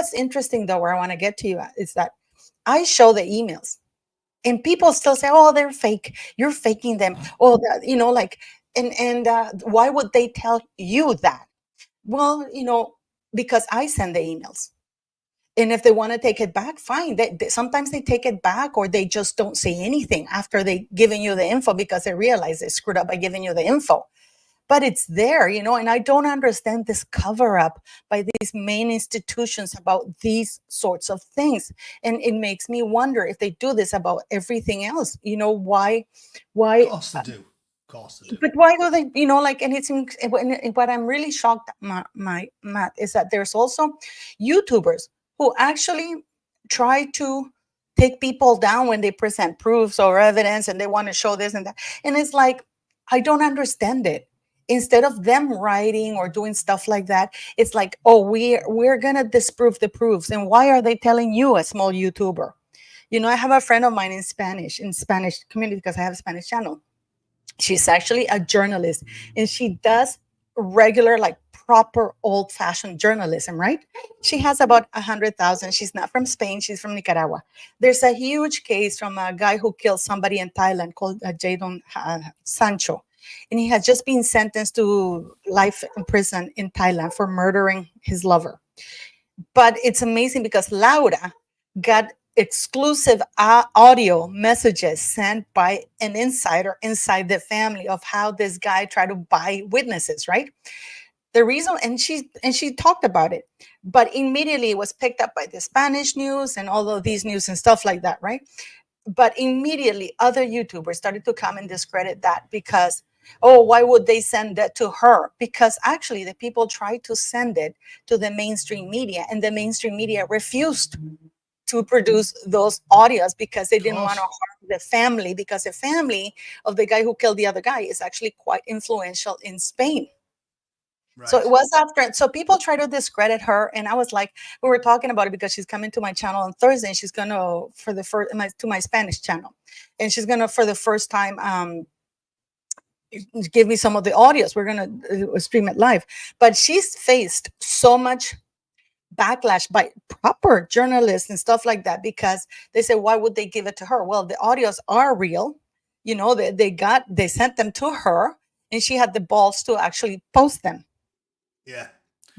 what's interesting though, where I want to get to you at, is that I show the emails and people still say, oh, they're fake. You're faking them. Oh, like, and why would they tell you that? Well, because I send the emails. And if they want to take it back, fine. Sometimes they take it back, or they just don't say anything after they giving you the info because they realize they screwed up by giving you the info. But it's there, and I don't understand this cover up by these main institutions about these sorts of things. And it makes me wonder if they do this about everything else. Why? Of course they do. But why do they, and it's what I'm really shocked, Matt, is that there's also YouTubers who actually try to take people down when they present proofs or evidence and they want to show this and that. And it's like, I don't understand it. Instead of them writing or doing stuff like that, it's like, oh, we're going to disprove the proofs. And why are they telling you, a small YouTuber? I have a friend of mine in Spanish community, because I have a Spanish channel. She's actually a journalist, and she does regular, like proper old-fashioned journalism, right? She has about 100,000. She's not from Spain. She's from Nicaragua. There's a huge case from a guy who killed somebody in Thailand called Jadon Sancho. And he has just been sentenced to life in prison in Thailand for murdering his lover. But it's amazing because Laura got exclusive audio messages sent by an insider inside the family of how this guy tried to buy witnesses, right? The reason, and she talked about it, but immediately it was picked up by the Spanish news and all of these news and stuff like that, right? But immediately other YouTubers started to come and discredit that because, oh, why would they send that to her? Because actually the people tried to send it to the mainstream media, and the mainstream media refused to produce those audios because they didn't want to harm the family, because the family of the guy who killed the other guy is actually quite influential in Spain. Right. So it was after, so people try to discredit her. And I was like, we were talking about it because she's coming to my channel on Thursday, and she's going to, to my Spanish channel. And she's going to, for the first time, give me some of the audios. We're going to stream it live. But she's faced so much backlash by proper journalists and stuff like that, because they say, why would they give it to her? Well, the audios are real. They sent them to her, and she had the balls to actually post them. Yeah.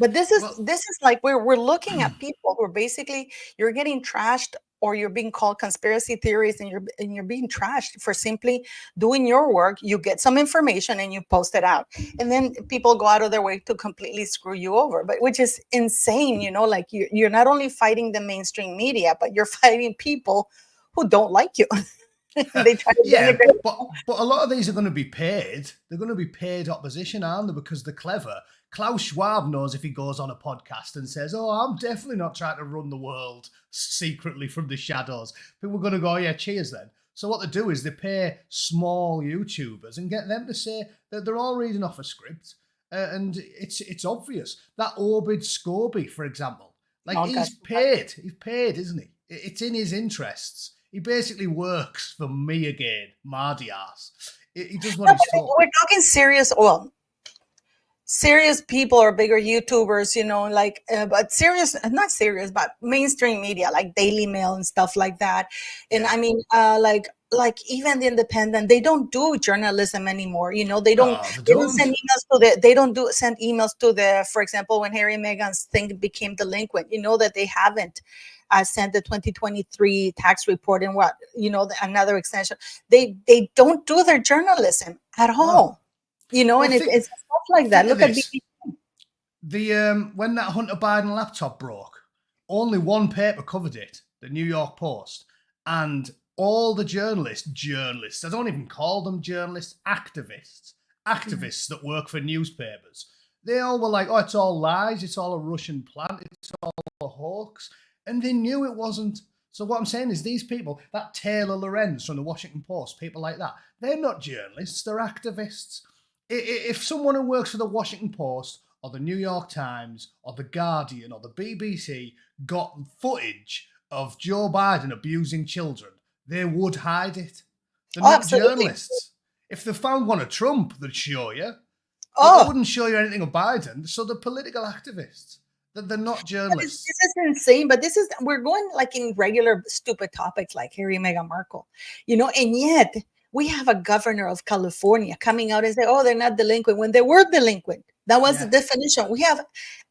But this is like we're looking at people who are basically, you're getting trashed, or you're being called conspiracy theories, and you're being trashed for simply doing your work. You get some information and you post it out, and then people go out of their way to completely screw you over. But which is insane, like you're not only fighting the mainstream media, but you're fighting people who don't like you. They try to but a lot of these are going to be paid. They're going to be paid opposition, aren't they? Because they're clever. Klaus Schwab knows if he goes on a podcast and says, oh, I'm definitely not trying to run the world secretly from the shadows, people are going to go, yeah, cheers then. So what they do is they pay small YouTubers and get them to say that they're all reading off a script. And it's obvious. That Obid Scobie, for example, he's paid, isn't he? It's in his interests. He basically works for me again, Mardy ass. He does what he's told. We're talking serious people or bigger YouTubers, but not serious, but mainstream media like Daily Mail and stuff like that. And I mean, like even the Independent, they don't do journalism anymore. They don't send emails send emails to the, for example, when Harry and Meghan's thing became delinquent, that they haven't sent the 2023 tax report and another extension. They don't do their journalism at all. And it's stuff like that. Look at when that Hunter Biden laptop broke, only one paper covered it, the New York Post, and all the journalists, I don't even call them journalists, activists that work for newspapers, they all were like, oh, it's all lies, it's all a Russian plant, it's all a hoax, and they knew it wasn't. So what I'm saying is these people, that Taylor Lorenz from the Washington Post, people like that, they're not journalists, they're activists. If someone who works for the Washington Post or the New York Times or the Guardian or the BBC got footage of Joe Biden abusing children, they would hide it. They're not journalists. If they found one of Trump, they'd show you. They wouldn't show you anything of Biden. So they're political activists. They're not This journalists. is insane, but we're going like in regular stupid topics like Harry and Meghan Markle, and yet we have a governor of California coming out and say, oh, they're not delinquent when they were delinquent. That was the Yeah. definition. We have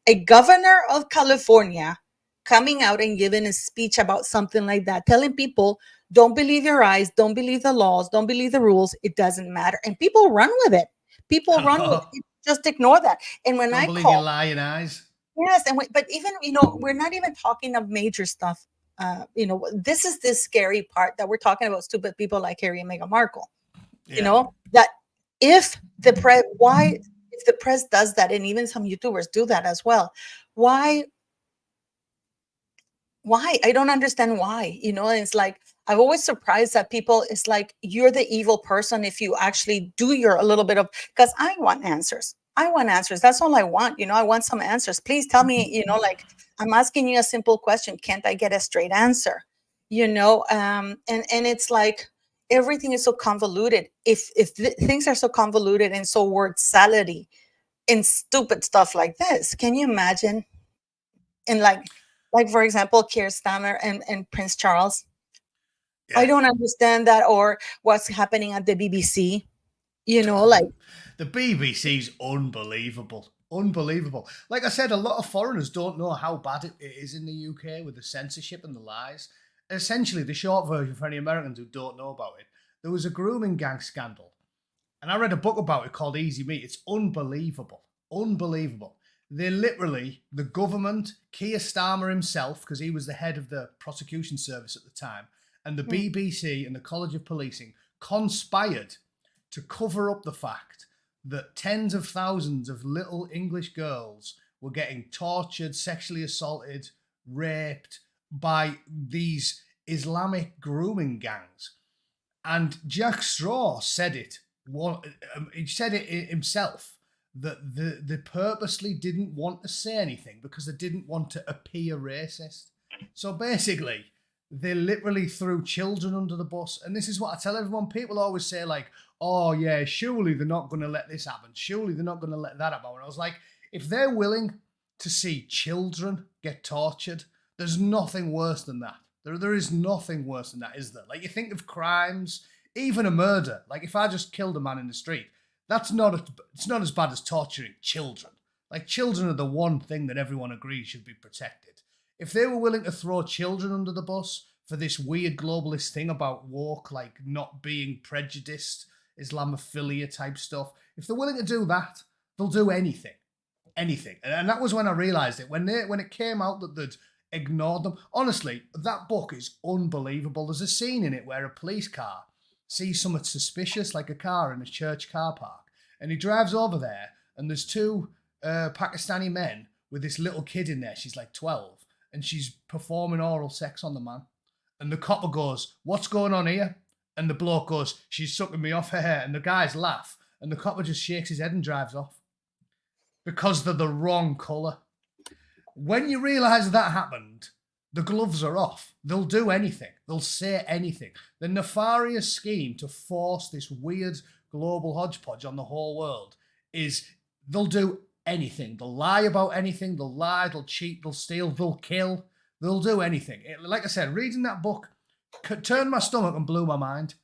a governor of California coming out and giving a speech about something like that, telling people, don't believe your eyes, don't believe the laws, don't believe the rules. It doesn't matter. And people run with it. People run with it. Just ignore that. And when Don't I believe your call, lying eyes. yes, but even we're not even talking of major stuff. This is the scary part that we're talking about stupid people like Harry and Meghan Markle. Yeah. That if the press, why, if the press does that, and even some YouTubers do that as well, why? I don't understand why. It's like I'm always surprised that people. It's like you're the evil person if you actually do your a little bit of, because I want answers. I want answers. That's all I want. I want some answers. Please tell me. Like I'm asking you a simple question. Can't I get a straight answer? And it's like everything is so convoluted. If things are so convoluted and so word salady and stupid stuff like this, can you imagine? And like for example, Keir Starmer and Prince Charles. I Yeah. don't understand that, or what's happening at the BBC. Like The BBC's unbelievable. Unbelievable. Like I said, a lot of foreigners don't know how bad it is in the UK with the censorship and the lies. Essentially, the short version for any Americans who don't know about it, there was a grooming gang scandal. And I read a book about it called Easy Meat. It's unbelievable. Unbelievable. They literally, the government, Keir Starmer himself, because he was the head of the prosecution service at the time, and the BBC and the College of Policing conspired to cover up the fact that tens of thousands of little English girls were getting tortured, sexually assaulted, raped by these Islamic grooming gangs. And Jack Straw said it. He said it himself that they purposely didn't want to say anything because they didn't want to appear racist. So basically, they literally threw children under the bus. And this is what I tell everyone. People always say like, oh yeah, surely they're not going to let this happen. Surely they're not going to let that happen. And I was like, if they're willing to see children get tortured, there's nothing worse than that. There is nothing worse than that, is there? Like you think of crimes, even a murder. Like if I just killed a man in the street, it's not as bad as torturing children. Like children are the one thing that everyone agrees should be protected. If they were willing to throw children under the bus for this weird globalist thing about woke, like not being prejudiced, Islamophilia type stuff, if they're willing to do that, they'll do anything. Anything. And that was when I realised it. When it came out that they'd ignored them. Honestly, that book is unbelievable. There's a scene in it where a police car sees something suspicious, like a car in a church car park, and he drives over there, and there's two Pakistani men with this little kid in there. She's like 12, and she's performing oral sex on the man. And the copper goes, "What's going on here?" And the bloke goes, "She's sucking me off her hair." And the guys laugh, and the copper just shakes his head and drives off because they're the wrong colour. When you realise that happened, the gloves are off. They'll do anything. They'll say anything. The nefarious scheme to force this weird global hodgepodge on the whole world is they'll do anything. They'll lie about anything. They'll lie, they'll cheat, they'll steal, they'll kill. They'll do anything. Like I said, reading that book turned my stomach and blew my mind.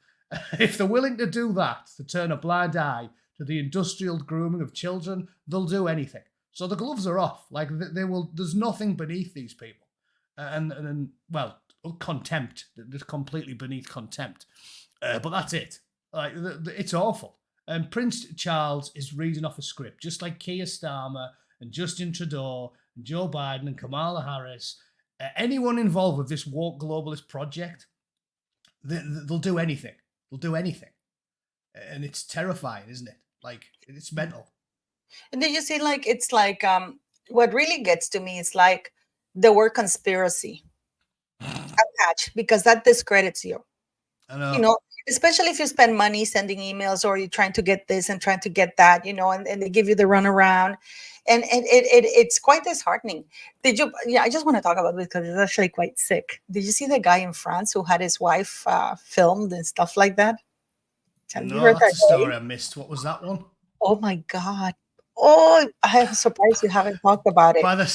If they're willing to do that, to turn a blind eye to the industrial grooming of children, they'll do anything. So the gloves are off. Like they will. There's nothing beneath these people, and well, contempt. They're completely beneath contempt. But that's it. Like it's awful. And Prince Charles is reading off a script, just like Keir Starmer and Justin Trudeau and Joe Biden and Kamala Harris. Anyone involved with this woke globalist project, they'll do anything. They'll do anything, and it's terrifying, isn't it? Like it's mental. And then you see, like, it's like what really gets to me is like the word conspiracy attached, because that discredits you. I know. You know, especially if you spend money sending emails, or you're trying to get this and trying to get that, and they give you the runaround. And it's quite disheartening. Did you? Yeah, I just want to talk about this because it's actually quite sick. Did you see the guy in France who had his wife filmed and stuff like that? Have you No, heard that's that a story? story I missed. What was that one? Oh my God. Oh, I'm surprised you haven't talked about it. By the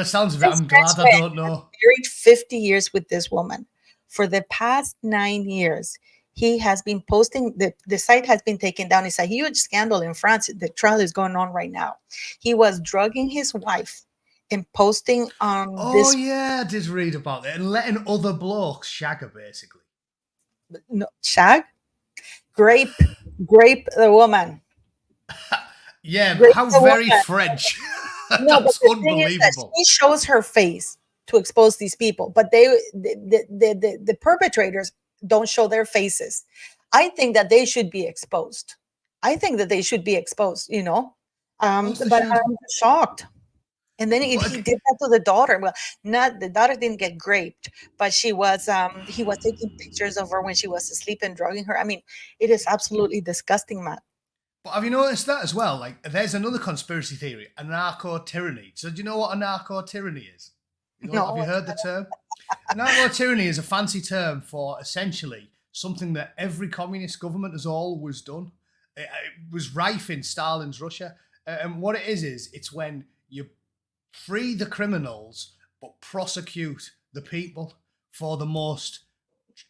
sounds of it, This I'm best glad I friend don't has know. married 50 years with this woman. For the past 9 years, he has been posting, the site has been taken down. It's a huge scandal in France. The trial is going on right now. He was drugging his wife and posting on Oh this yeah, I did read about it and letting other blokes shag her basically. no, shag, grape, grape the woman. Yeah, Grape how the very woman. French. No, but That's the thing is that unbelievable. she shows her face to expose these people, but the perpetrators don't show their faces. I think that they should be exposed. I think that they should be exposed, Of course they but should. I'm shocked. And then he But did that to the daughter. Well, not the daughter didn't get raped, but he was taking pictures of her when she was asleep and drugging her. I mean, it is absolutely disgusting, Matt. have you noticed that as well? Like, there's another conspiracy theory, anarcho tyranny. So, do you know what anarcho tyranny is? Have you No, heard the term? Anarcho tyranny is a fancy term for essentially something that every communist government has always done. It was rife in Stalin's Russia. And what it is it's when you free the criminals but prosecute the people for the most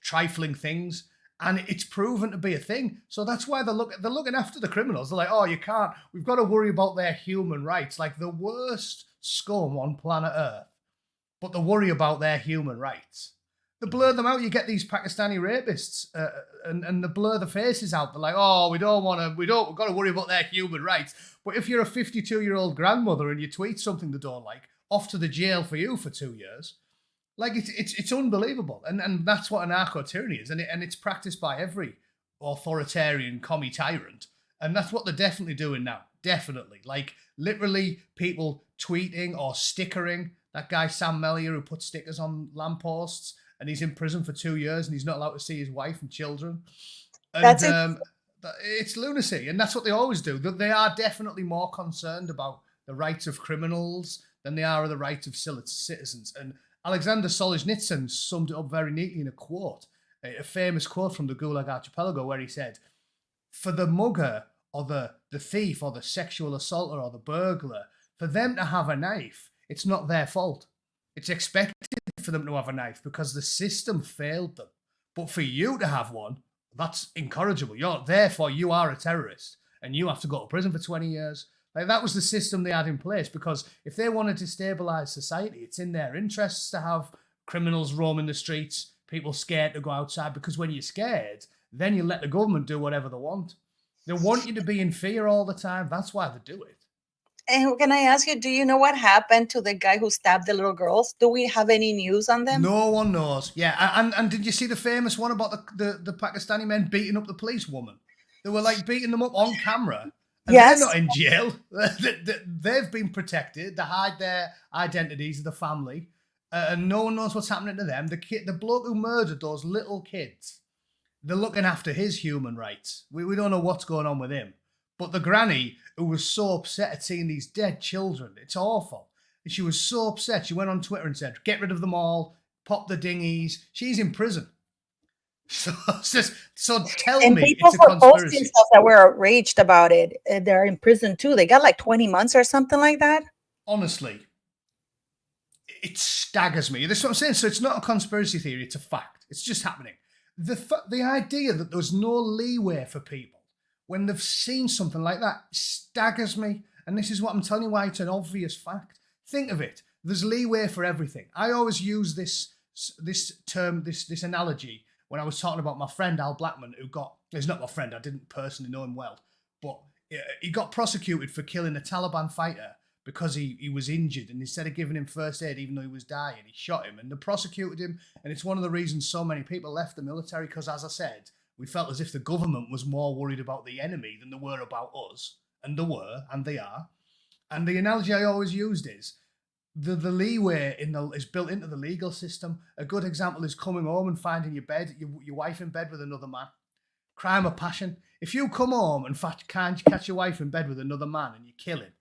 trifling things. And it's proven to be a thing. So that's why they're looking after the criminals. They're like, oh, you can't. We've got to worry about their human rights. Like the worst scum on planet Earth, but they worry about their human rights. They blur them out. You get these Pakistani rapists, and they blur the faces out. They're like, oh, we've got to worry about their human rights. But if you're a 52-year-old grandmother and you tweet something they don't like, off to the jail for you for 2 years. Like it's unbelievable, and that's what anarcho tyranny is, and it's practiced by every authoritarian commie tyrant, and that's what they're definitely doing now. Definitely, like literally, people tweeting or stickering. That guy Sam Mellier who put stickers on lampposts, and he's in prison for 2 years, and he's not allowed to see his wife and children, and that's it. it's lunacy, and that's what they always do. They are definitely more concerned about the rights of criminals than they are the rights of citizens, and Alexander Solzhenitsyn summed it up very neatly in a quote, a famous quote from the Gulag Archipelago, where he said, for the mugger or the thief or the sexual assaulter or the burglar, for them to have a knife, it's not their fault. It's expected for them to have a knife because the system failed them. But for you to have one, that's incorrigible. Therefore, you are a terrorist and you have to go to prison for 20 years. Like that was the system they had in place, because if they wanted to stabilize society, it's in their interests to have criminals roaming the streets, people scared to go outside, because when you're scared, then you let the government do whatever they want. They want you to be in fear all the time. That's why they do it. And can I ask you, do you know what happened to the guy who stabbed the little girls? Do we have any news on them? No one knows. Yeah, and did you see the famous one about the Pakistani men beating up the police woman? They were like beating them up on camera. And Yes. they're not in jail. They've been protected. They hide their identities of the family. And no one knows what's happening to them. The bloke who murdered those little kids, they're looking after his human rights. We don't know what's going on with him. But the granny, who was so upset at seeing these dead children, it's awful. And she was so upset, she went on Twitter and said, get rid of them all, pop the dinghies. She's in prison. So tell And me people it's a for posting conspiracy. stuff that were outraged about it, they're in prison too. They got like 20 months or something like that. Honestly, it staggers me. This is what I'm saying. So it's not a conspiracy theory, it's a fact. It's just happening. The idea that there's no leeway for people when they've seen something like that staggers me. And this is what I'm telling you why it's an obvious fact. Think of it. There's leeway for everything. I always use this term, this analogy, when I was talking about my friend Al Blackman, he's not my friend, I didn't personally know him well, but he got prosecuted for killing a Taliban fighter because he was injured, and instead of giving him first aid, even though he was dying, he shot him, and they prosecuted him, and it's one of the reasons so many people left the military, because as I said, we felt as if the government was more worried about the enemy than they were about us, and they were, and they are. And the analogy I always used is, the leeway is built into the legal system. A good example is coming home and finding your wife in bed with another man. Crime of passion. If you come home and can't catch your wife in bed with another man and you kill him,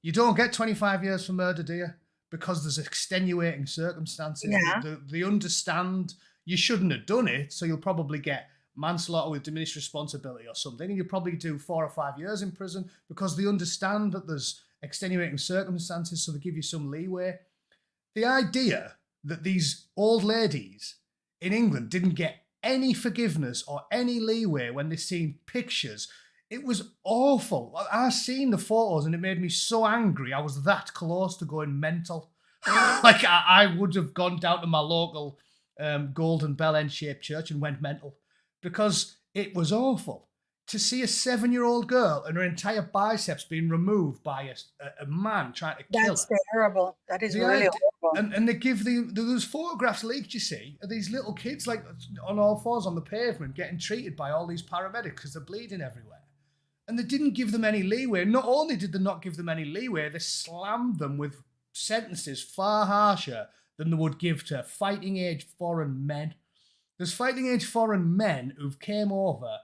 you don't get 25 years for murder, do you? Because there's extenuating circumstances. Yeah. They understand you shouldn't have done it, so you'll probably get manslaughter with diminished responsibility or something, and you probably do 4 or 5 years in prison because they understand that there's extenuating circumstances, so they give you some leeway. The idea that these old ladies in England didn't get any forgiveness or any leeway when they seen pictures, it was awful. I seen the photos and it made me so angry. I was that close to going mental. Like I would have gone down to my local golden bell end shaped church and went mental because it was awful. To see a 7-year-old girl and her entire biceps being removed by a man trying to kill her. That's terrible. That is really horrible. And they give those photographs leaked, you see, of these little kids like on all fours on the pavement getting treated by all these paramedics because they're bleeding everywhere. And they didn't give them any leeway. Not only did they not give them any leeway, they slammed them with sentences far harsher than they would give to fighting age foreign men. There's fighting age foreign men who've came over,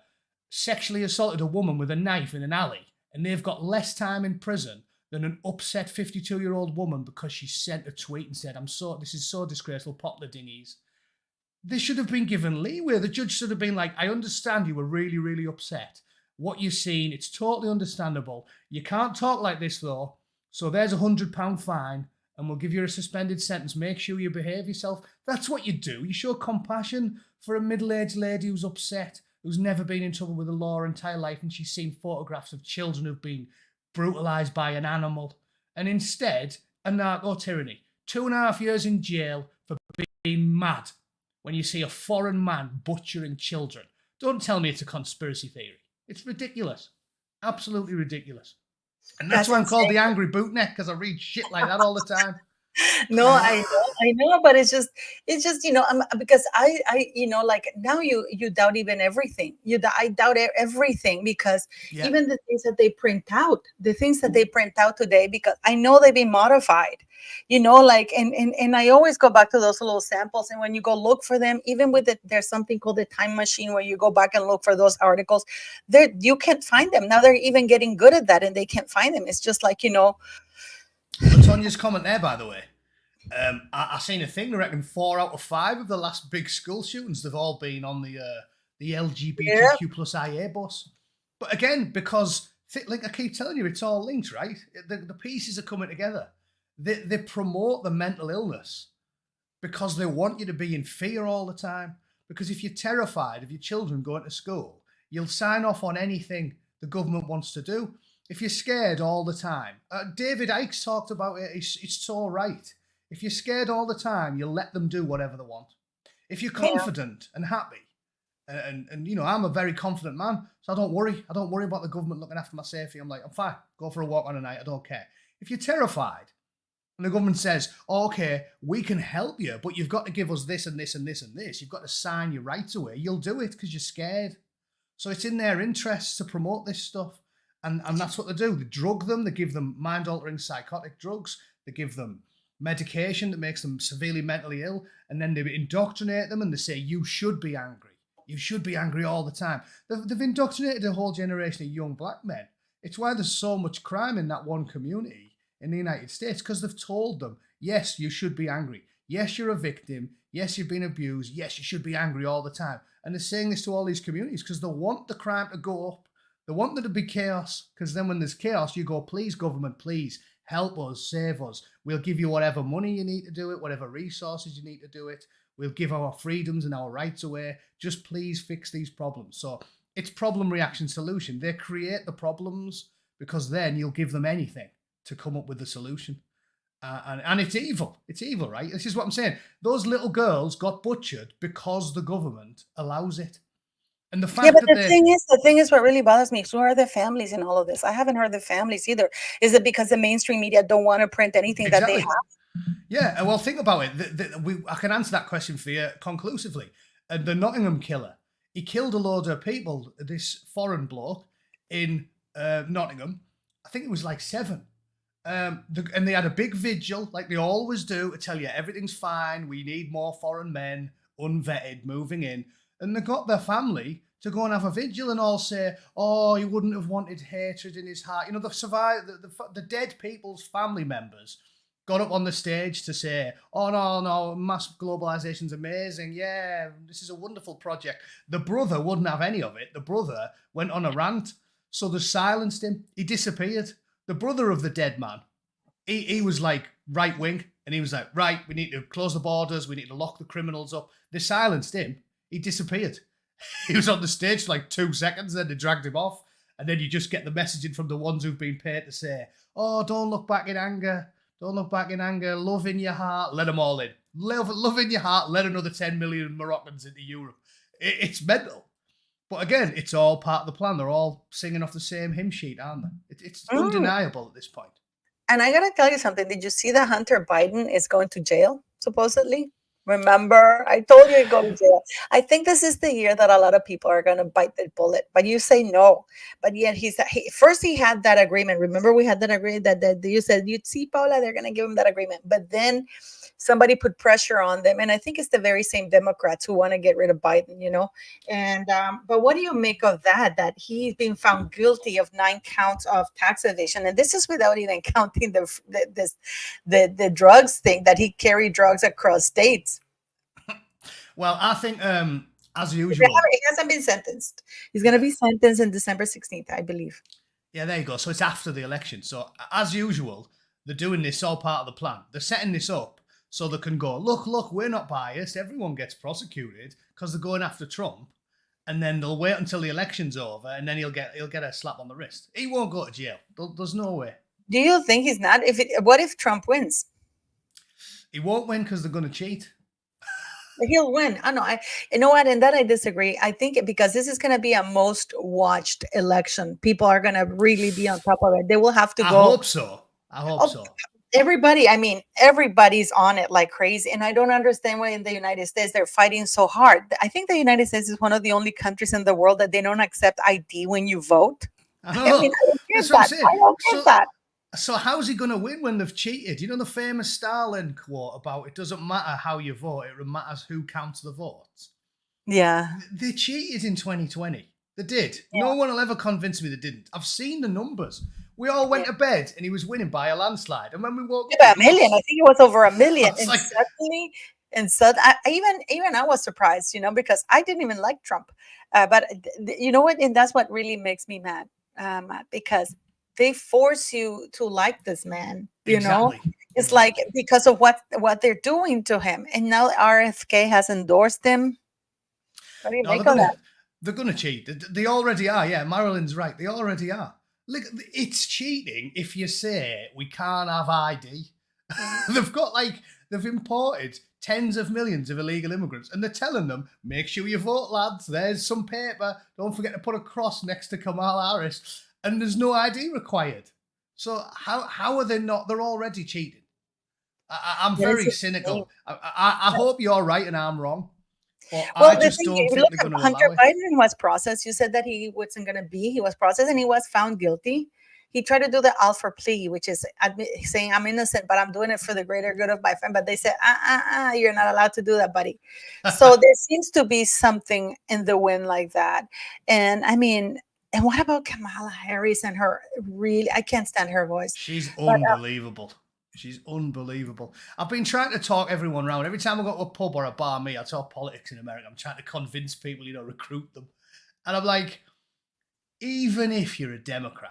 sexually assaulted a woman with a knife in an alley, and they've got less time in prison than an upset 52-year-old woman because she sent a tweet and said, this is so disgraceful, pop the dinghies. They should have been given leeway. The judge should have been like, I understand you were really, really upset. What you've seen, it's totally understandable. You can't talk like this though, so there's £100 fine and we'll give you a suspended sentence. Make sure you behave yourself. That's what you do. You show compassion for a middle-aged lady who's upset, who's never been in trouble with the law her entire life, and she's seen photographs of children who've been brutalised by an animal. And instead, a narco-tyranny. 2.5 years in jail for being mad when you see a foreign man butchering children. Don't tell me it's a conspiracy theory. It's ridiculous. Absolutely ridiculous. And that's why I'm called the Angry Bootneck, because I read shit like that all the time. No, I know, but it's just, because I, like now you doubt even everything. I doubt everything because even the things that they print out, today, because I know they've been modified, like, and I always go back to those little samples. And when you go look for them, even with there's something called the time machine where you go back and look for those articles there, you can't find them. Now they're even getting good at that and they can't find them. It's just like, Latonya's comment there, by the way. I seen a thing. I reckon 4 out of 5 of the last big school shootings, they've all been on the LGBTQ plus IA bus. But again, because like I keep telling you, it's all linked, right? The pieces are coming together. They promote the mental illness because they want you to be in fear all the time. Because if you're terrified of your children going to school, you'll sign off on anything the government wants to do. If you're scared all the time, David Icke's talked about it. It's so right. If you're scared all the time, you'll let them do whatever they want. If you're confident and happy, and I'm a very confident man, so I don't worry. I don't worry about the government looking after my safety. I'm like, I'm fine. Go for a walk on a night. I don't care. If you're terrified and the government says, okay, we can help you, but you've got to give us this and this and this and this. You've got to sign your rights away. You'll do it because you're scared. So it's in their interests to promote this stuff. And that's what they do. They drug them. They give them mind-altering psychotic drugs. They give them medication that makes them severely mentally ill. And then they indoctrinate them and they say, you should be angry. You should be angry all the time. They've indoctrinated a whole generation of young black men. It's why there's so much crime in that one community in the United States, because they've told them, yes, you should be angry. Yes, you're a victim. Yes, you've been abused. Yes, you should be angry all the time. And they're saying this to all these communities because they want the crime to go up. They want there to be chaos, because then when there's chaos, you go, please, government, please, help us, save us. We'll give you whatever money you need to do it, whatever resources you need to do it. We'll give our freedoms and our rights away. Just please fix these problems. So it's problem, reaction, solution. They create the problems because then you'll give them anything to come up with the solution. And it's evil. It's evil, right? This is what I'm saying. Those little girls got butchered because the government allows it. And the fact but the thing is what really bothers me. So who are the families in all of this? I haven't heard the families either. Is it because the mainstream media don't want to print anything that they have? Yeah, well, think about it. I can answer that question for you conclusively. The Nottingham killer, he killed a load of people, this foreign bloke in Nottingham. I think it was like 7. And they had a big vigil, like they always do, to tell you everything's fine. We need more foreign men, unvetted, moving in. And they got their family to go and have a vigil and all say, oh, he wouldn't have wanted hatred in his heart. You know, the dead people's family members got up on the stage to say, oh, no, mass globalization's amazing. Yeah, this is a wonderful project. The brother wouldn't have any of it. The brother went on a rant. So they silenced him. He disappeared. The brother of the dead man, he was like right wing. And he was like, right, we need to close the borders. We need to lock the criminals up. They silenced him. He disappeared. He was on the stage for like 2 seconds. Then they dragged him off. And then you just get the messaging from the ones who've been paid to say, oh, don't look back in anger. Don't look back in anger. Love in your heart. Let them all in. Love in your heart. Let another 10 million Moroccans into Europe. It's mental. But again, it's all part of the plan. They're all singing off the same hymn sheet, aren't they? It's undeniable at this point. And I got to tell you something. Did you see that Hunter Biden is going to jail, supposedly? Remember, I told you he'd go to jail. I think this is the year that a lot of people are going to bite the bullet, but you say no. But yet first he had that agreement. Remember, we had that agreement that you said, you'd see, Paula, they're going to give him that agreement. But then somebody put pressure on them. And I think it's the very same Democrats who want to get rid of Biden, And but what do you make of that he's been found guilty of 9 counts of tax evasion? And this is without even counting the drugs thing, that he carried drugs across states. Well, I think, as usual, he hasn't been sentenced. He's going to be sentenced on December 16th, I believe. Yeah, there you go. So it's after the election. So as usual, they're doing this all part of the plan. They're setting this up so they can go, look, we're not biased. Everyone gets prosecuted because they're going after Trump. And then they'll wait until the election's over, and then he'll get a slap on the wrist. He won't go to jail. There's no way. Do you think he's not? What if Trump wins? He won't win because they're going to cheat. He'll win. I know. You know what? And that I disagree. I think because this is going to be a most watched election, people are going to really be on top of it. They will have to go. I hope so. Everybody's on it like crazy. And I don't understand why in the United States they're fighting so hard. I think the United States is one of the only countries in the world that they don't accept ID when you vote. I don't get that. So how's he going to win when they've cheated? You know the famous Stalin quote about it doesn't matter how you vote, it matters who counts the votes. Yeah. They cheated in 2020. They did. Yeah. No one will ever convince me they didn't. I've seen the numbers. We all went to bed and he was winning by a landslide. And when we woke up, 1 million. I think it was over 1 million. And suddenly, even I was surprised, because I didn't even like Trump. But you know what? And that's what really makes me mad, because they force you to like this man, know? It's like because of what they're doing to him. And now RFK has endorsed him. What do you make of that? They're going to cheat. They already are. Yeah, Marilyn's right. They already are. Look, it's cheating if you say we can't have ID. They've imported tens of millions of illegal immigrants and they're telling them, make sure you vote, lads. There's some paper. Don't forget to put a cross next to Kamala Harris. And there's no ID required. So how are they not? They're already cheating. I'm very cynical. I hope you're right and I'm wrong. But I just don't think they're going to allow it. Hunter Biden was processed. You said that he wasn't going to be. He was processed and he was found guilty. He tried to do the alpha plea, which is saying I'm innocent, but I'm doing it for the greater good of my friend. But they said, you're not allowed to do that, buddy. So there seems to be something in the wind like that. And I mean, and what about Kamala Harris and her I can't stand her voice. She's unbelievable. She's unbelievable. I've been trying to talk everyone around. Every time I go to a pub or a bar, I talk politics in America. I'm trying to convince people, recruit them. And I'm like, even if you're a Democrat,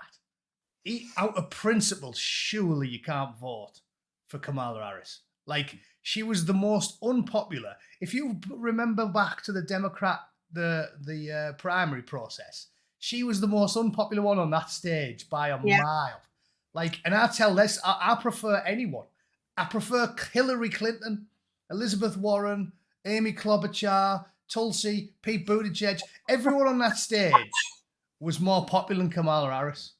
out of principle, surely you can't vote for Kamala Harris. Like, she was the most unpopular. If you remember back to the Democrat, the primary process, she was the most unpopular one on that stage by a mile. Like, and I tell this, I prefer anyone. I prefer Hillary Clinton, Elizabeth Warren, Amy Klobuchar, Tulsi, Pete Buttigieg. Everyone on that stage was more popular than Kamala Harris.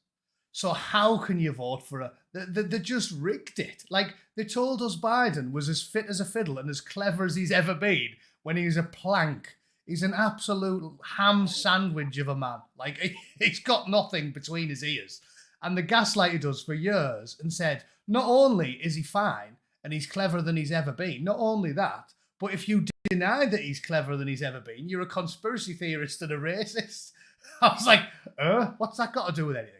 So how can you vote for her? They just rigged it. Like, they told us Biden was as fit as a fiddle and as clever as he's ever been when he was a plank. He's an absolute ham sandwich of a man. Like, he's got nothing between his ears. And they gaslighted us for years and said, not only is he fine and he's cleverer than he's ever been, not only that, but if you deny that he's cleverer than he's ever been, you're a conspiracy theorist and a racist. I was like, what's that got to do with anything?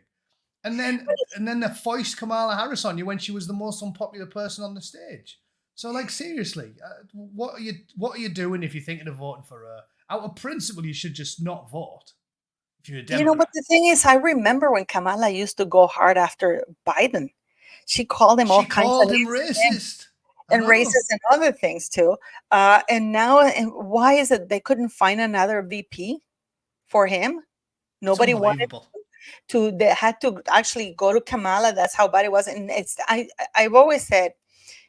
And then they foist Kamala Harris on you when she was the most unpopular person on the stage. So, like, seriously, what are you doing if you're thinking of voting for her? Out of principle, you should just not vote if you're a Democrat. But the thing is, I remember when Kamala used to go hard after Biden. She called him all She kinds of called him names racist. and racist and other things too. And now, and why is it they couldn't find another VP for him? Nobody wanted to. They had to actually go to Kamala. That's how bad it was. And I've always said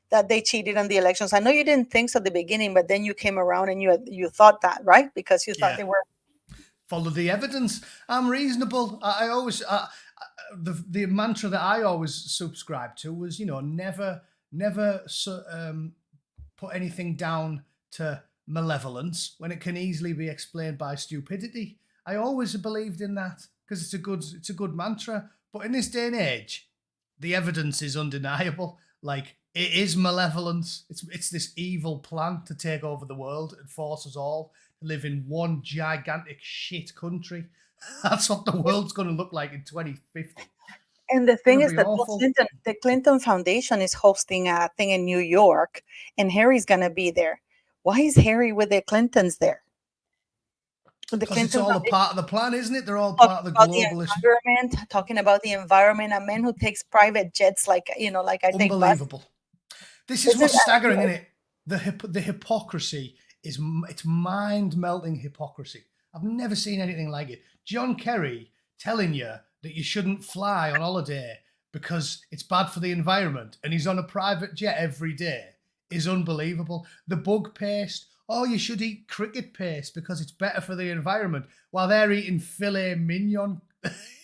that they cheated on the elections. I know you didn't think so at the beginning, but then you came around and you thought that, right? Because you thought they were. Follow the evidence. I'm reasonable. I always the mantra that I always subscribed to was, never put anything down to malevolence when it can easily be explained by stupidity. I always believed in that because it's a good mantra. But in this day and age, the evidence is undeniable. Like, it is malevolence. It's this evil plan to take over the world and force us all to live in one gigantic shit country. That's what the world's going to look like in 2050. And the thing is that the Clinton Foundation is hosting a thing in New York, and Harry's going to be there. Why is Harry with the Clintons there? Because it's all a part of the plan, isn't it? They're all part of the globalist environment. Talking about the environment, a man who takes private jets, like I think. Unbelievable. This is what's staggering, isn't it? The hypocrisy it's mind-melting hypocrisy. I've never seen anything like it. John Kerry telling you that you shouldn't fly on holiday because it's bad for the environment, and he's on a private jet every day, is unbelievable. The bug paste. Oh, you should eat cricket paste because it's better for the environment, while they're eating filet mignon.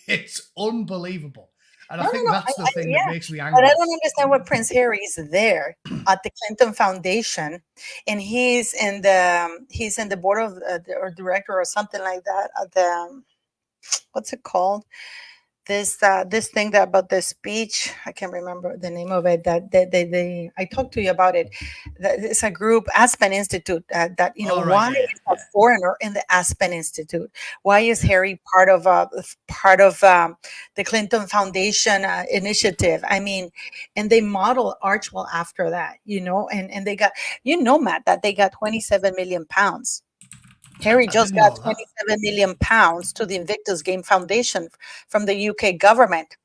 It's unbelievable. And I think that's the thing that makes me angry. But I don't understand why Prince Harry is there at the Clinton Foundation, and he's in the board of or director or something like that at the what's it called? This thing that about the speech, I can't remember the name of it. That they I talked to you about it. It's a group, Aspen Institute. Why is a foreigner in the Aspen Institute? Why is Harry part of the Clinton Foundation initiative? I mean, and they model Archwell after that, and they got, Matt, that they got 27 million pounds. Harry just got 27 million pounds to the Invictus Game Foundation from the UK government,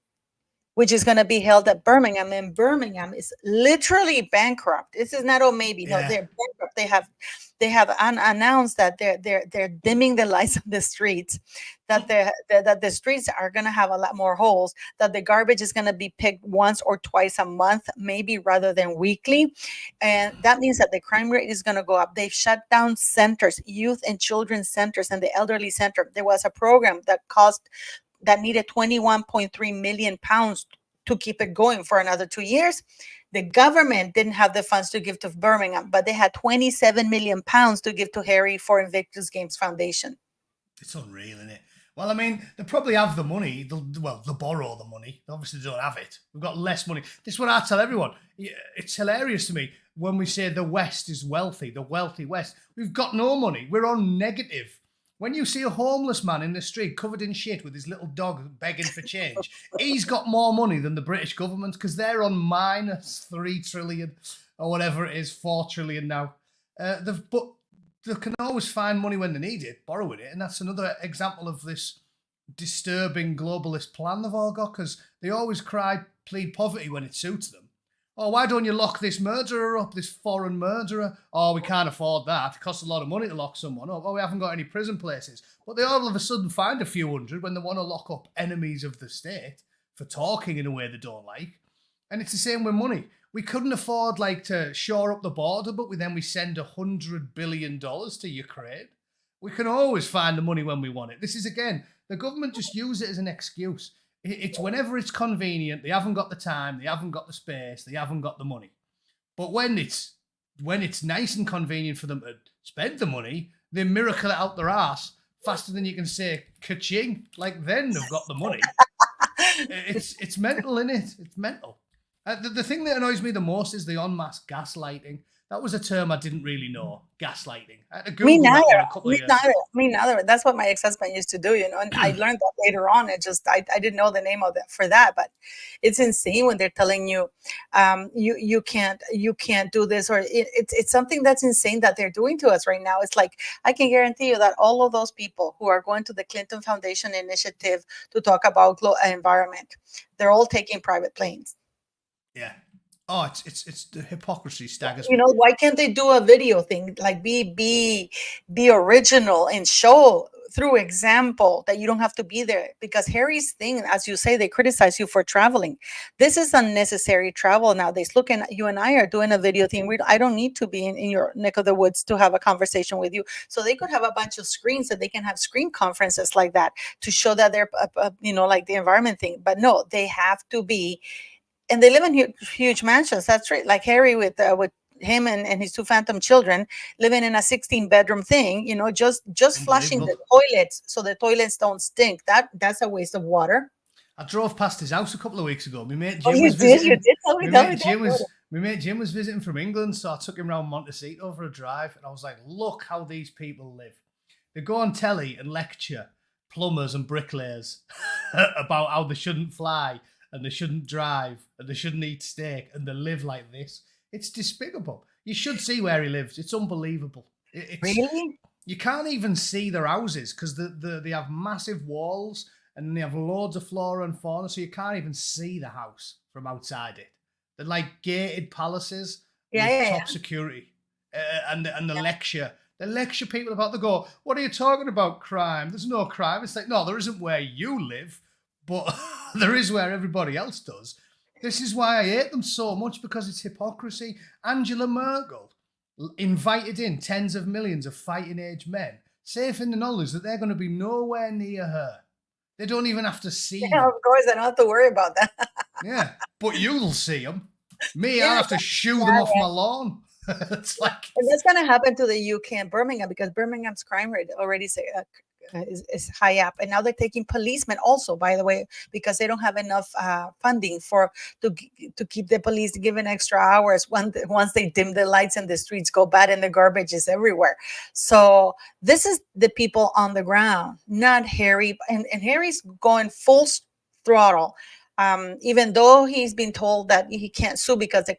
which is going to be held at Birmingham. And Birmingham is literally bankrupt. This is not maybe. No, they're bankrupt. They have announced that they're dimming the lights on the streets, that the streets are going to have a lot more holes, that the garbage is going to be picked once or twice a month, maybe rather than weekly. And that means that the crime rate is going to go up. They've shut down centers, youth and children's centers, and the elderly center. There was a program that needed 21.3 million pounds to keep it going for another 2 years. The government didn't have the funds to give to Birmingham, but they had 27 million pounds to give to Harry for Invictus Games Foundation. It's unreal, isn't it? Well, I mean, they probably have the money. They'll borrow the money. They obviously don't have it. We've got less money. This is what I tell everyone. It's hilarious to me when we say the West is wealthy, the wealthy West. We've got no money. We're on negative. When you see a homeless man in the street covered in shit with his little dog begging for change, he's got more money than the British government because they're on minus 3 trillion or whatever it is, 4 trillion now. But they can always find money when they need it, borrowing it. And that's another example of this disturbing globalist plan they've all got, because they always plead poverty when it suits them. Oh, why don't you lock this murderer up, this foreign murderer? Oh, we can't afford that. It costs a lot of money to lock someone up. Oh, we haven't got any prison places. But they all of a sudden find a few hundred when they want to lock up enemies of the state for talking in a way they don't like. And it's the same with money. We couldn't afford to shore up the border, but we send $100 billion to Ukraine. We can always find the money when we want it. This is, again, the government just use it as an excuse. It's whenever it's convenient. They haven't got the time. They haven't got the space. They haven't got the money. But when it's nice and convenient for them to spend the money, they miracle it out their ass faster than you can say ka-ching. Then they've got the money. It's mental, innit? It's mental. The thing that annoys me the most is the en masse gaslighting. That was a term I didn't really know. Gaslighting. I had to Me Google that neither. one a couple of Me years neither. ago. Me neither. That's what my ex-husband used to do, and I learned that later on. I didn't know the name of that for that, but it's insane when they're telling you, you can't do this, or it's something that's insane that they're doing to us right now. It's like I can guarantee you that all of those people who are going to the Clinton Foundation initiative to talk about environment, they're all taking private planes. Yeah. Oh, it's the hypocrisy staggers You me. know, why can't they do a video thing, like be original and show through example that you don't have to be there? Because Harry's thing, as you say, they criticize you for traveling. This is unnecessary travel nowadays. Look, and you and I are doing a video thing. I don't need to be in your neck of the woods to have a conversation with you. So they could have a bunch of screens, that they can have screen conferences like that to show that they're like the environment thing. But no, they have to be, and they live in huge mansions. That's right. Like Harry with him and his two phantom children living in a 16-bedroom thing. Just flushing the Unbelievable. toilets so the toilets don't stink. That's a waste of water. I drove past his house a couple of weeks ago. My mate Oh, Jim you was did. You visiting. did. Tell me. My Tell me mate that. Jim was my mate Jim was visiting from England, so I took him around Montecito for a drive, and I was like, "Look how these people live. They go on telly and lecture plumbers and bricklayers about how they shouldn't fly and they shouldn't drive and they shouldn't eat steak, and they live like this. It's despicable. You should see where he lives. It's unbelievable. Really? You can't even see their houses because they have massive walls and they have loads of flora and fauna, so you can't even see the house from outside it. They're like gated palaces Yeah, with yeah, top yeah. security, and the lecture. They lecture people about. They go, "What are you talking about? Crime? There's no crime." It's like, no, there isn't where you live, but there is where everybody else does. This is why I hate them so much, because it's hypocrisy. Angela Merkel invited in tens of millions of fighting age men, safe in the knowledge that they're going to be nowhere near her. They don't even have to see Yeah, them. of course, I don't have to worry about that. Yeah, but you'll see them. Me, Yeah, I'll have to shoo them yeah, off my lawn. It's like, and that's going to happen to the UK and Birmingham, because Birmingham's crime rate already is high up, and now they're taking policemen also, by the way, because they don't have enough funding to keep the police given extra hours once they dim the lights and the streets go bad and the garbage is everywhere. So this is the people on the ground, not Harry, and Harry's going full throttle. Even though he's been told that he can't sue because the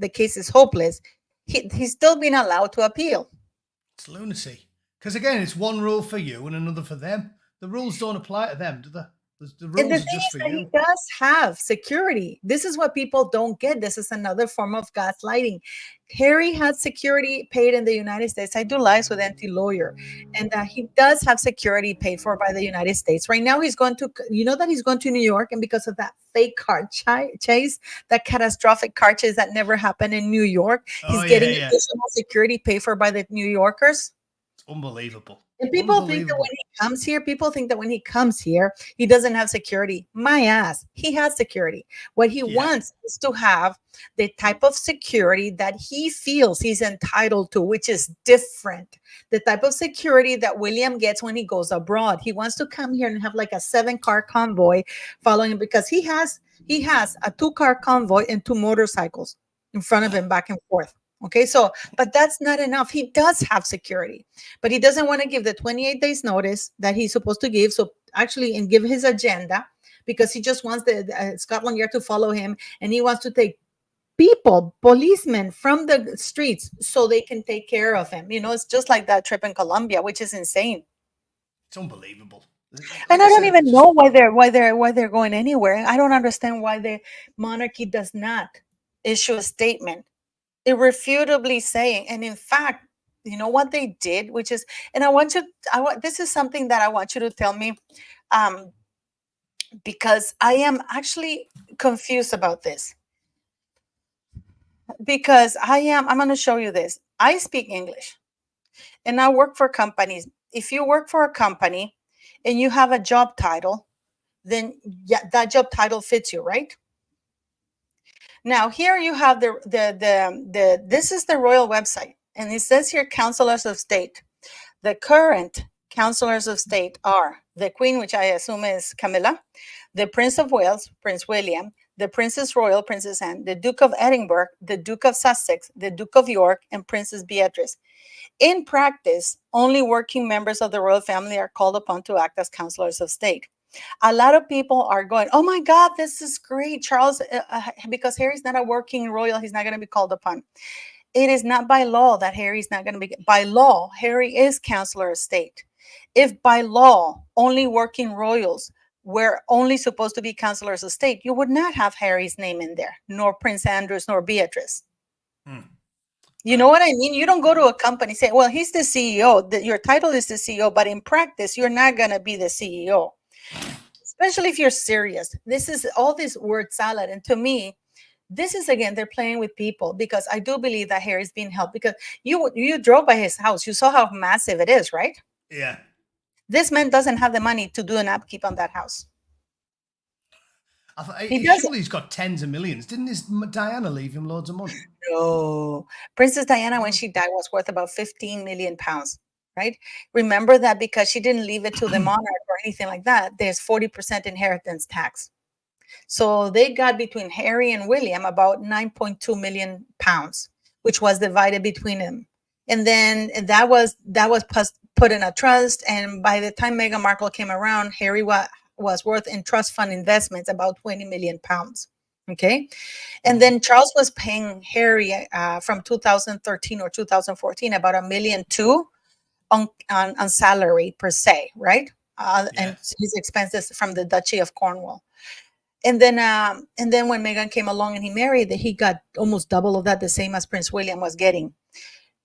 case is hopeless, he's still being allowed to appeal. it's lunacy. Because again, it's one rule for you and another for them. The rules don't apply to them, do they? The And the rules are thing just is for that he you. does have security. This is what people don't get. This is another form of gaslighting. Harry had security paid in the United States. I do lives with anti-lawyer, and he does have security paid for by the United States. Right now, he's going to, that he's going to New York, and because of that fake car chase, that catastrophic car chase that never happened in New York, he's Oh, getting yeah. additional security paid for by the New Yorkers. It's unbelievable. And people think that when he comes here, he doesn't have security. My ass, he has security. What he Yeah. wants is to have the type of security that he feels he's entitled to, which is different. The type of security that William gets when he goes abroad. He wants to come here and have like a 7-car convoy following him, because he has a 2-car convoy and 2 motorcycles in front of him back and forth. Okay, so, but that's not enough. He does have security, but he doesn't want to give the 28 days notice that he's supposed to give. So actually, and give his agenda, because he just wants the Scotland Yard to follow him, and he wants to take policemen from the streets so they can take care of him. It's just like that trip in Colombia, which is insane. It's unbelievable. And I don't even know why they're going anywhere. I don't understand why the monarchy does not issue a statement irrefutably saying, and in fact, you know what they did, which is, and this is something that I want you to tell me, because I am actually confused about this, because I'm going to show you this. I speak English and I work for companies. If you work for a company and you have a job title, then that job title fits you, right? Now, here you have this is the royal website, and it says here counselors of state. The current counselors of state are the Queen, which I assume is Camilla, the Prince of Wales, Prince William, the Princess Royal, Princess Anne, the Duke of Edinburgh, the Duke of Sussex, the Duke of York, and Princess Beatrice. In practice, only working members of the royal family are called upon to act as counselors of state. A lot of people are going, oh my God, this is great. Charles, because Harry's not a working royal, he's not going to be called upon. It is not by law that Harry's not going to be. By law, Harry is counselor of state. If by law, only working royals were only supposed to be counselors of state, you would not have Harry's name in there, nor Prince Andrew's, nor Beatrice. You know what I mean? You don't go to a company and say, well, he's the CEO. Your title is the CEO, but in practice, you're not going to be the CEO. Especially if you're serious. This is all this word salad. And to me, this is, again, they're playing with people, because I do believe that Harry's being helped, because you drove by his house. You saw how massive it is, right? Yeah. This man doesn't have the money to do an upkeep on that house. Surely he's got tens of millions. Didn't his Diana leave him loads of money? No. Princess Diana, when she died, was worth about 15 million pounds, right? Remember that, because she didn't leave it to the monarch or anything like that, there's 40% inheritance tax. So they got, between Harry and William, about 9.2 million pounds, which was divided between them. And then that was put in a trust. And by the time Meghan Markle came around, Harry was worth, in trust fund investments, about 20 million pounds. Okay. And then Charles was paying Harry from 2013 or 2014 about $1.2 million on salary per se, right? And his expenses from the Duchy of Cornwall. And then when Meghan came along and he married, he got almost double of that, the same as Prince William was getting.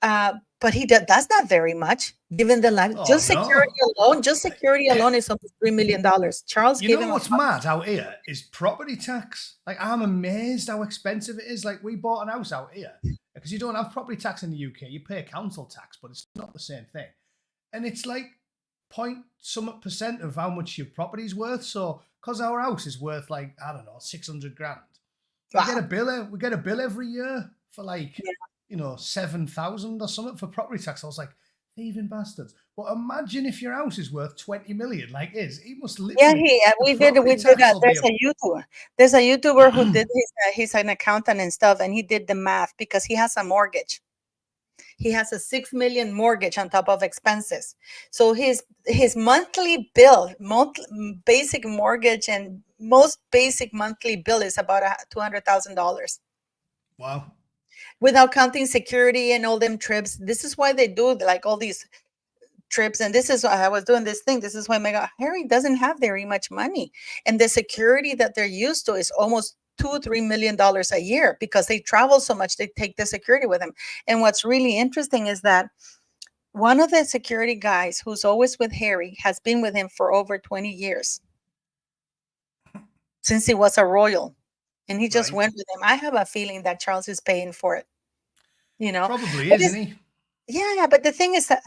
But that's not very much, given the life. Security alone is almost $3 million. Charles, you know what's mad out here is property tax. Like, I'm amazed how expensive it is. Like, we bought an house out here because you don't have property tax in the UK. You pay council tax, but it's not the same thing. And it's like .some% of how much your property's worth. So, because our house is worth, like, I don't know, 600 grand, we get a bill every year for like. 7,000 or something for property tax. I was like, thieving bastards. But imagine if your house is worth 20 million, like his. He must live. Yeah, we did. There's a YouTuber. There's a YouTuber who did he's an accountant and stuff, and he did the math, because he has a mortgage. He has a 6 million mortgage on top of expenses. So his monthly bill, basic mortgage and most basic monthly bill is about $200,000. Wow. Without counting security and all them trips. This is why they do like all these trips. And this is why I was doing this thing. This is why Harry doesn't have very much money. And the security that they're used to is almost $2-3 million a year, because they travel so much, they take the security with them. And what's really interesting is that one of the security guys who's always with Harry has been with him for over 20 years, since he was a royal. And he just went with him. I have a feeling that Charles is paying for it. Probably, isn't he? Yeah, but the thing is that,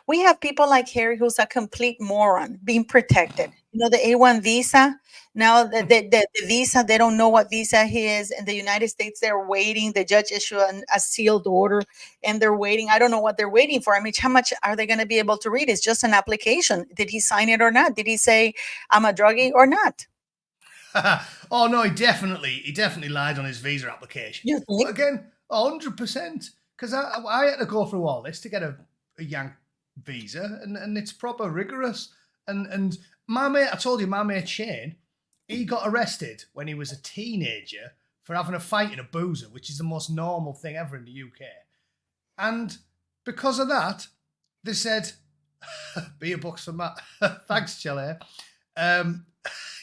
we have people like Harry, who's a complete moron, being protected. The A1 visa. Now the visa, they don't know what visa he is. In the United States, they're waiting. The judge issued a sealed order, and they're waiting. I don't know what they're waiting for. How much are they going to be able to read? It's just an application. Did he sign it or not? Did he say, I'm a druggie or not? Oh no, he definitely lied on his visa application. You think? But again, 100%. Because I had to go through all this to get a Yank visa, and it's proper rigorous. And my mate Shane, he got arrested when he was a teenager for having a fight in a boozer, which is the most normal thing ever in the UK. And because of that, they said, beer bucks for Matt. Thanks, Chile.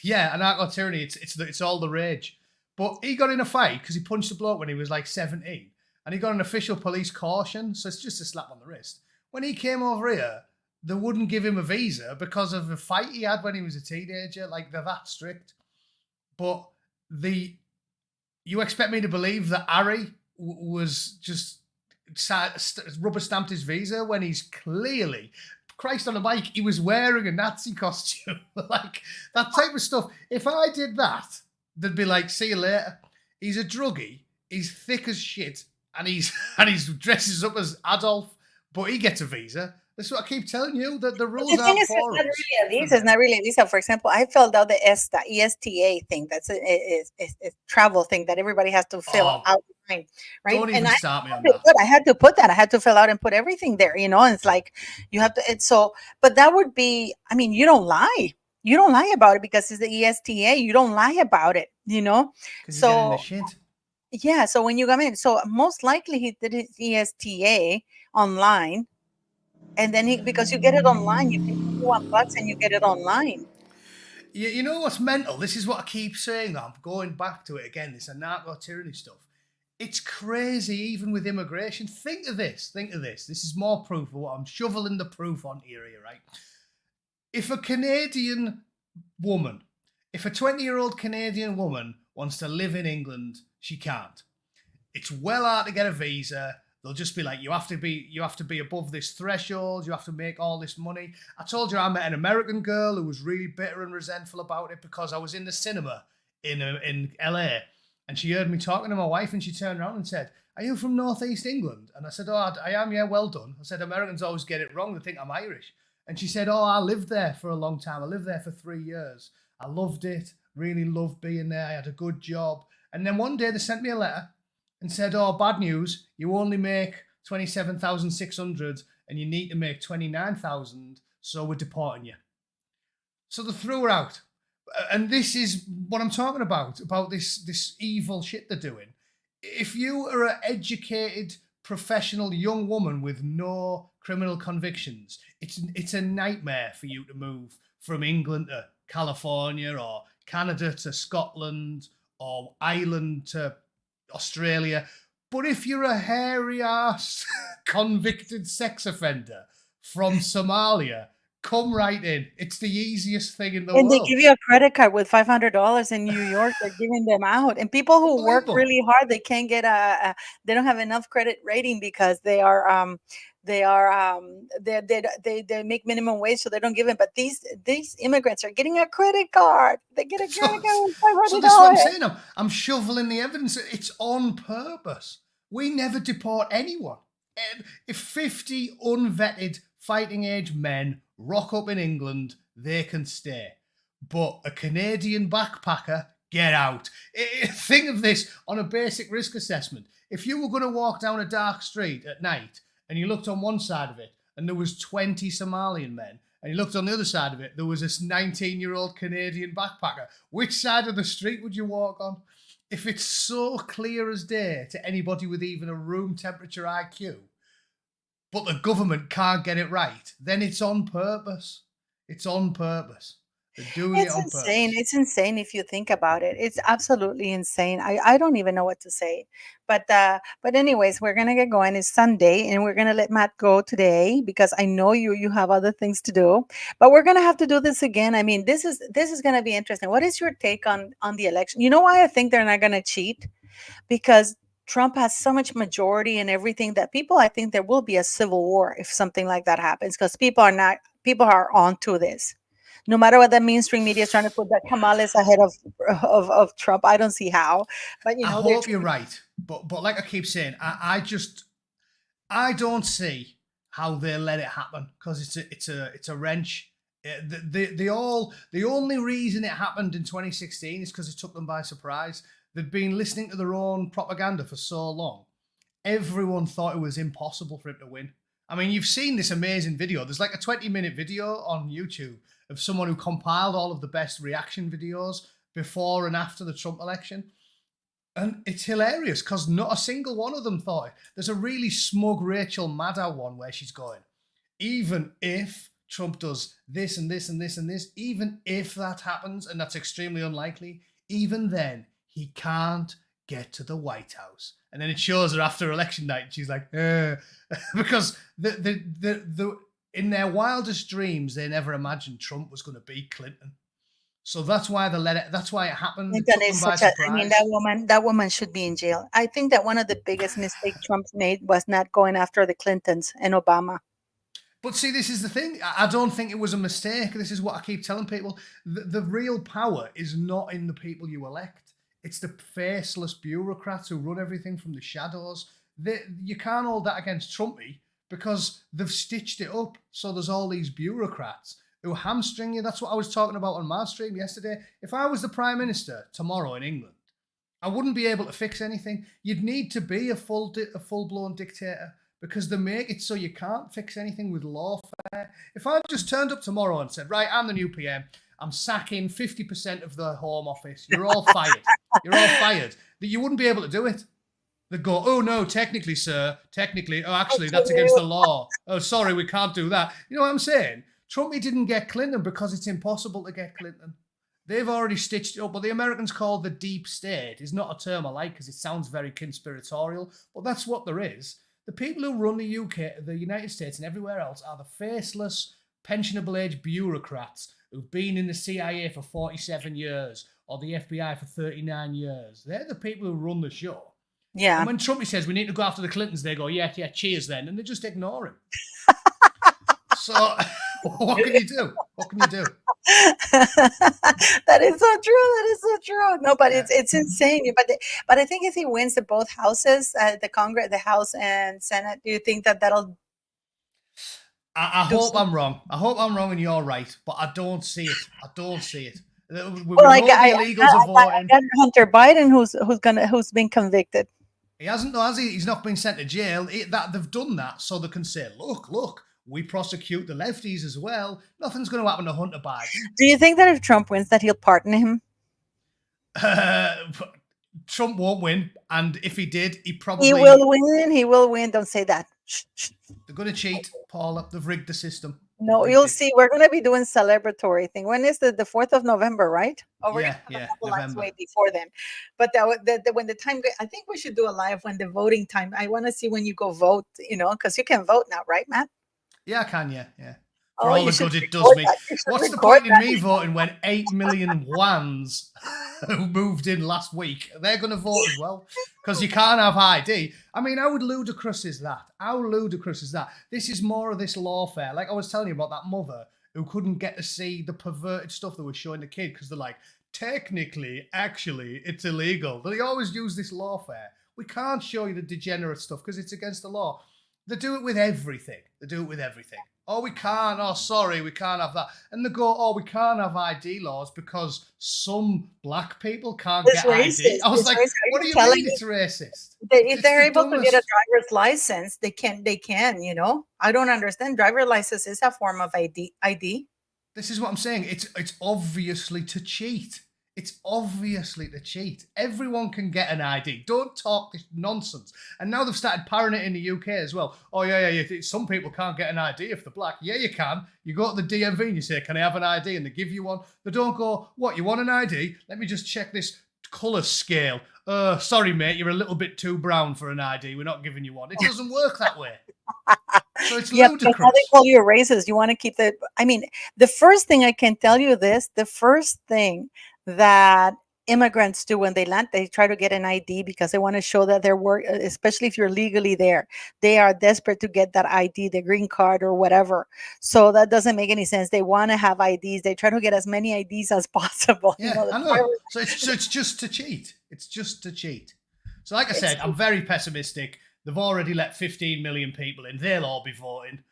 Yeah, anarcho tyranny, it's all the rage. But he got in a fight because he punched a bloke when he was like 17, and he got an official police caution, so it's just a slap on the wrist. When he came over here, they wouldn't give him a visa because of a fight he had when he was a teenager. Like, they're that strict. But you expect me to believe that Harry was just rubber stamped his visa when he's clearly, Christ on a bike, he was wearing a Nazi costume. Like, that type of stuff. If I did that, they'd be like, see you later. He's a druggie. He's thick as shit. And he's dresses up as Adolf. but he gets a visa. That's what I keep telling you. That the But rules the thing aren't is, it's for not us. really a For visa. It's them. not really a visa. For example, I filled out the ESTA thing. That's a travel thing that everybody has to fill Oh, out, right? don't And even I start me had on to that. put, I had to put that. I had to fill out and put everything there. And it's like you have to. It's so, but that would be. I mean, you don't lie. You don't lie about it because it's the ESTA. You don't lie about it. Because you get in the So shit. yeah. So when you come in, so most likely he did his ESTA online, and then because you get it online, you pay $21 and you get it online. You know what's mental? This is what I keep saying. I'm going back to it again. This anarcho tyranny stuff. It's crazy, even with immigration. Think of this. Think of this. This is more proof of what I'm shoveling the proof on here, right? If a Canadian woman, if a 20-year-old Canadian woman wants to live in England, she can't. It's well hard to get a visa. They'll just be like, you have to be above this threshold. You have to make all this money. I told you I met an American girl who was really bitter and resentful about it because I was in the cinema in LA, and she heard me talking to my wife, and she turned around and said, "Are you from Northeast England?" And I said, "Oh, I am. Yeah, well done." I said, "Americans always get it wrong. They think I'm Irish." And she said, "Oh, I lived there for a long time. I lived there for 3 years. I loved it. Really loved being there. I had a good job." And then one day they sent me a letter and said, "Oh, bad news. You only make 27,600 and you need to make 29,000, so we're deporting you." So they threw her out. And this is what I'm talking about this evil shit they're doing. If you are an educated, professional young woman with no criminal convictions, it's a nightmare for you to move from England to California or Canada to Scotland or Ireland to Australia. But if you're a hairy ass convicted sex offender from Somalia, come right in. It's the easiest thing in the And they world. give you a credit card with $500 in New York. They're giving them out, and people who work Unbelievable. really hard, they can't get they don't have enough credit rating because they make minimum wage, so they don't give it. But these immigrants are getting a credit card. They get a credit So, card with five so hundred this is what I'm dollars. saying. I'm shoveling the evidence. It's on purpose. We never deport anyone. And if 50 unvetted fighting age men rock up in England, they can stay. But a Canadian backpacker, get out. Think of this on a basic risk assessment. If you were going to walk down a dark street at night and you looked on one side of it and there was 20 Somalian men, and you looked on the other side of it, there was this 19-year-old Canadian backpacker. Which side of the street would you walk on? If it's so clear as day to anybody with even a room temperature IQ, but the government can't get it right, then it's on purpose. It's on purpose. They're doing it It's on insane. purpose. It's insane if you think about it. It's absolutely insane. I don't even know what to say. But anyways, we're gonna get going. It's Sunday and we're gonna let Matt go today because I know you have other things to do. But we're gonna have to do this again. I mean, this is gonna be interesting. What is your take on the election? You know why I think they're not gonna cheat? Because Trump has so much majority and everything that people, I think there will be a civil war if something like that happens because people are on to this. No matter what the mainstream media is trying to put that Kamal is ahead of Trump, I don't see how. But I they're hope you're trying. right, but like I keep saying, I don't see how they let it happen because it's a wrench. The only reason it happened in 2016 is because it took them by surprise. They'd been listening to their own propaganda for so long. Everyone thought it was impossible for him to win. I mean, you've seen this amazing video. There's like a 20-minute video on YouTube of someone who compiled all of the best reaction videos before and after the Trump election. And it's hilarious because not a single one of them thought it. There's a really smug Rachel Maddow one where she's going, even if Trump does this and this and this and this, even if that happens, and that's extremely unlikely, even then, he can't get to the White House. And then it shows her after election night, and she's like, because in their wildest dreams, they never imagined Trump was going to beat Clinton. So that's why they let it. That's why it happened. It Clinton took them is by such a. I mean, surprise. that woman should be in jail. I think that one of the biggest mistakes Trump made was not going after the Clintons and Obama. But see, this is the thing. I don't think it was a mistake. This is what I keep telling people. The real power is not in the people you elect. It's the faceless bureaucrats who run everything from the shadows. You can't hold that against Trumpy because they've stitched it up so there's all these bureaucrats who hamstring you. That's what I was talking about on my stream yesterday. If I was the Prime Minister tomorrow in England, I wouldn't be able to fix anything. You'd need to be a full-blown dictator because they make it so you can't fix anything with lawfare. If I just turned up tomorrow and said, right, I'm the new PM, I'm sacking 50% of the Home Office, you're all fired. You're all fired. That you wouldn't be able to do it. They'd go, oh, no, technically, sir, technically, oh, actually, that's against the law. Oh, sorry, we can't do that. You know what I'm saying? Trumpy didn't get Clinton because it's impossible to get Clinton. They've already stitched it up. What the Americans call the deep state is not a term I like because it sounds very conspiratorial, but that's what there is. The people who run the UK, the United States and everywhere else are the faceless, pensionable age bureaucrats who've been in the CIA for 47 years or the FBI for 39 years. They're the people who run the show. Yeah. And when Trumpy says we need to go after the Clintons, they go, yeah, cheers then. And they just ignore him. So what can you do? What can you do? That is so true. That is so true. No, but it's insane. But I think if he wins the both houses, the Congress, the House and Senate, do you think that'll? I hope I'm wrong. I hope I'm wrong and you're right, but I don't see it. I don't see it. Well, like I got Hunter Biden, who's been convicted. He hasn't, has he? He's not been sent to jail. That they've done that so they can say, look, we prosecute the lefties as well. Nothing's going to happen to Hunter Biden. Do you think that if Trump wins, that he'll pardon him? Trump won't win, and if he did, he probably... He will win. He will win. Don't say that. They're going to cheat, Paula. They've rigged the system. No, you'll see. We're going to be doing celebratory thing. When is the 4th of November, right? Oh, we're yeah, way before then. But when the time, I think we should do a live when the voting time. I want to see when you go vote, because you can vote now, right, Matt? Yeah, I can, yeah. For all the good it does me. What's the point in me voting when 8 million wans who moved in last week, they're going to vote as well? Because you can't have ID. I mean, how ludicrous is that? How ludicrous is that? This is more of this lawfare. Like I was telling you about that mother who couldn't get to see the perverted stuff they were showing the kid because they're like, technically, actually, it's illegal. They always use this lawfare. We can't show you the degenerate stuff because it's against the law. They do it with everything. Oh, we can't. Oh, sorry, we can't have that. And they go, oh, we can't have ID laws because some black people can't get ID. I was like, what do you mean it's racist? If they're able to get a driver's license, they can, I don't understand. Driver's license is a form of ID. This is what I'm saying. It's obviously to cheat. It's obviously to cheat. Everyone can get an ID. Don't talk this nonsense. And now they've started parroting it in the UK as well. Oh, yeah. Some people can't get an ID if they're black. Yeah, you can. You go to the DMV and you say, can I have an ID? And they give you one. They don't go, what, you want an ID? Let me just check this colour scale. Sorry, mate, you're a little bit too brown for an ID. We're not giving you one. It doesn't work that way. So it's ludicrous. How they call you a racist. You want to keep the first thing I can tell you the first thing that immigrants do when they land, they try to get an ID because they want to show that they're especially if you're legally there. They are desperate to get that ID, the green card or whatever. So that doesn't make any sense. They want to have IDs. They try to get as many IDs as possible. Yeah, I know. So it's just to cheat. It's just to cheat. So like I said, I'm very pessimistic. They've already let 15 million people in. They'll all be voting.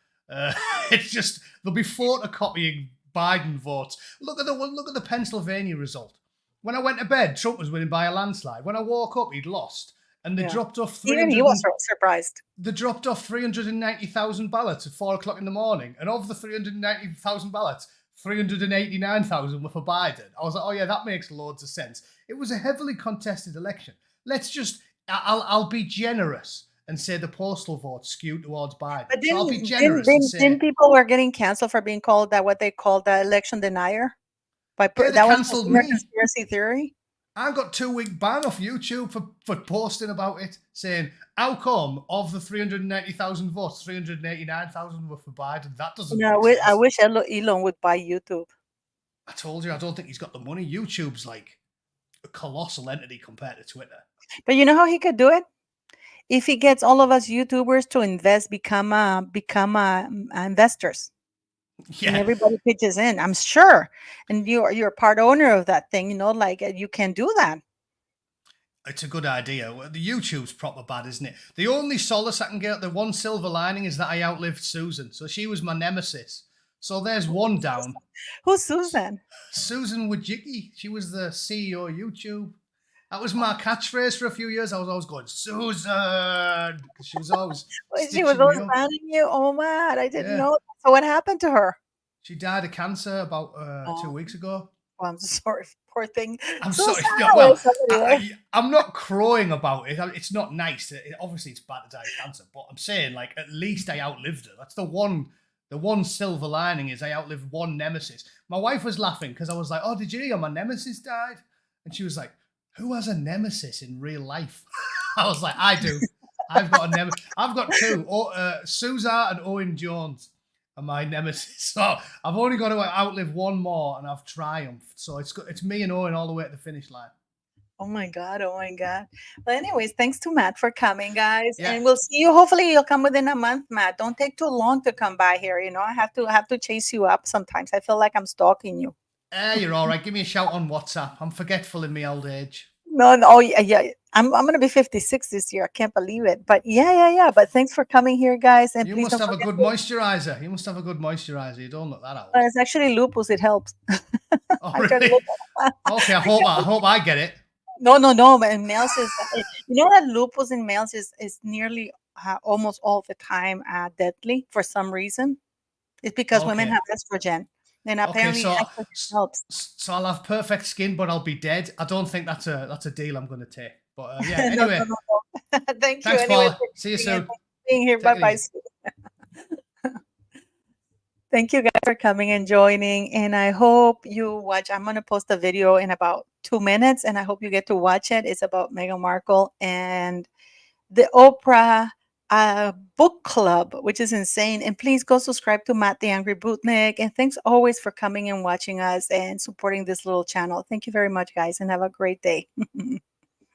It's just, they'll be photocopying Biden votes. Look at the Pennsylvania result. When I went to bed, Trump was winning by a landslide. When I woke up, he'd lost, and they dropped off. Even he was surprised. They dropped off 390,000 ballots at 4 o'clock in the morning, and of the 390,000 ballots, 389,000 were for Biden. I was like, oh yeah, that makes loads of sense. It was a heavily contested election. I'll be generous and say the postal vote skewed towards Biden. But I'll be generous. Didn't people were getting canceled for being called what they called the election denier? That was a conspiracy theory. I got 2-week ban off YouTube for posting about it, saying, how come of the 390,000 votes, 389,000 were for Biden? That doesn't make sense. I wish Elon would buy YouTube. I told you, I don't think he's got the money. YouTube's like a colossal entity compared to Twitter. But you know how he could do it? If he gets all of us YouTubers to invest, become investors. Yeah. And everybody pitches in, I'm sure. And you're part owner of that thing, like you can do that. It's a good idea. The YouTube's proper bad, isn't it? The only solace I can get, the one silver lining, is that I outlived Susan. So she was my nemesis. So there's one down. Who's Susan? Susan Wojcicki. She was the CEO of YouTube. That was my catchphrase for a few years. I was always going, Susan, because she was always She was stitching me always up. banning you. Oh man, I didn't Yeah. know. So what happened to her? She died of cancer about 2 weeks ago. Oh, I'm sorry, poor thing. I'm So sorry. sad Yeah, well, with somebody, right? I'm not crowing about it. It's not nice. Obviously, it's bad to die of cancer, but I'm saying, like, at least I outlived her. That's the one silver lining, is I outlived one nemesis. My wife was laughing because I was like, "Oh, did you hear my nemesis died?" And she was like, "Who has a nemesis in real life?" I was like, "I do. I've got a nemesis. I've got two. Suzar and Owen Jones are my nemesis. So I've only got to outlive one more, and I've triumphed. So it's me and Owen all the way to the finish line." Oh my God. Oh my God. Well, anyways, thanks to Matt for coming, guys. Yeah. And we'll see you. Hopefully you'll come within a month, Matt. Don't take too long to come by here. You know, I have to chase you up sometimes. I feel like I'm stalking you. You're all right. Give me a shout on WhatsApp. I'm forgetful in my old age. No, no, oh yeah, yeah. I'm gonna be 56 this year. I can't believe it. But yeah. But thanks for coming here, guys. And You please must don't have a forget good moisturizer. You must have a good moisturizer. You don't look that old. it's actually lupus. It helps. Oh, I tried to really? look Okay, I hope I get it. No. In males is you know that lupus in males is nearly almost all the time deadly for some reason. It's because women Okay. have estrogen, and Okay, apparently so estrogen helps. so I'll have perfect skin, but I'll be dead. I don't think that's a deal I'm going to take. But yeah, No, anyway, no. Thank you. thanks, Anyway, Paula. See you soon. being here. Take Bye it easy. bye. Thank you guys for coming and joining. And I hope you watch. I'm going to post a video in about 2 minutes, and I hope you get to watch it. It's about Meghan Markle and the Oprah book club, which is insane. And please go subscribe to Matt the Angry Bootneck. And thanks always for coming and watching us and supporting this little channel. Thank you very much, guys, and have a great day.